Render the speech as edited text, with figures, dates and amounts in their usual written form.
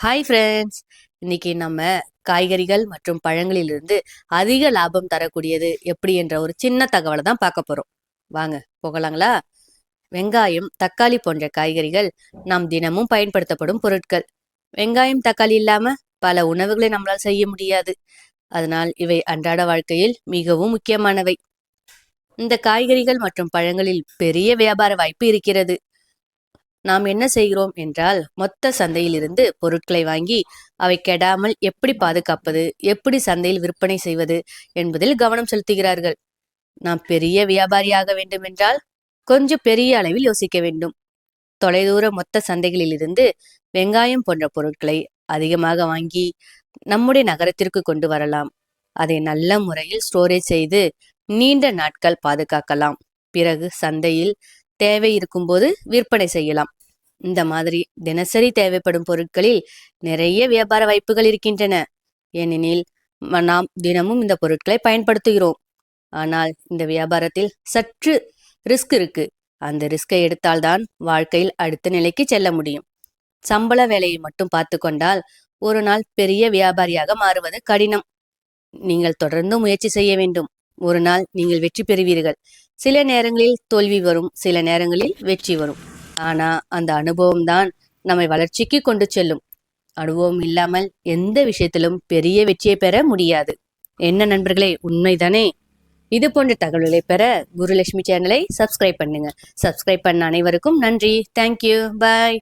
Hi friends. இன்னைக்கு நம்ம காய்கறிகள் மற்றும் பழங்களிலிருந்து அதிக லாபம் தரக்கூடியது எப்படி என்ற ஒரு சின்ன தகவலை தான் பார்க்க போறோம். வாங்க போகலாங்களா? வெங்காயம், தக்காளி போன்ற காய்கறிகள் நாம் தினமும் பயன்படுத்தப்படும் பொருட்கள். வெங்காயம், தக்காளி இல்லாம பல உணவுகளை நம்மளால் செய்ய முடியாது. அதனால் இவை அன்றாட வாழ்க்கையில் மிகவும் முக்கியமானவை. இந்த காய்கறிகள் மற்றும் பழங்களில் பெரிய வியாபார வாய்ப்பு இருக்கிறது. நாம் என்ன செய்கிறோம் என்றால், மொத்த சந்தையில் இருந்து பொருட்களை வாங்கி அவை கெடாமல் எப்படி பாதுகாப்பது, எப்படி சந்தையில் விற்பனை செய்வது என்பதில் கவனம் செலுத்துகிறார்கள். நாம் பெரிய வியாபாரியாக வேண்டும் என்றால் கொஞ்சம் பெரிய அளவில் யோசிக்க வேண்டும். தொலைதூர மொத்த சந்தைகளில் இருந்து வெங்காயம் போன்ற பொருட்களை அதிகமாக வாங்கி நம்முடைய நகரத்திற்கு கொண்டு வரலாம். அதை நல்ல முறையில் ஸ்டோரேஜ் செய்து நீண்ட நாட்கள் பாதுகாக்கலாம். பிறகு சந்தையில் தேவை இருக்கும்போது விற்பனை செய்யலாம். இந்த மாதிரி தினசரி தேவைப்படும் பொருட்களில் நிறைய வியாபார வாய்ப்புகள் இருக்கின்றன. ஏனெனில் நாம் தினமும் இந்த பொருட்களை பயன்படுத்துகிறோம். ஆனால் இந்த வியாபாரத்தில் சற்று ரிஸ்க் இருக்கு. அந்த ரிஸ்கை எடுத்தால்தான் வாழ்க்கையில் அடுத்த நிலைக்கு செல்ல முடியும். சம்பள வேலையை மட்டும் பார்த்து கொண்டால் ஒரு நாள் பெரிய வியாபாரியாக மாறுவது கடினம். நீங்கள் தொடர்ந்து முயற்சி செய்ய வேண்டும். ஒரு நாள் நீங்கள் வெற்றி பெறுவீர்கள். சில நேரங்களில் தோல்வி வரும், சில நேரங்களில் வெற்றி வரும். ஆனா அந்த அனுபவம் தான் நம்மை வளர்ச்சிக்கு கொண்டு செல்லும். அனுபவம் இல்லாமல் எந்த விஷயத்திலும் பெரிய வெற்றியை பெற முடியாது. என்ன நண்பர்களே, உண்மைதானே? இது போன்ற தகவல்களை பெற குருலட்சுமி சேனலை சப்ஸ்கிரைப் பண்ணுங்க. சப்ஸ்கிரைப் பண்ண அனைவருக்கும் நன்றி. தேங்க்யூ. பாய்.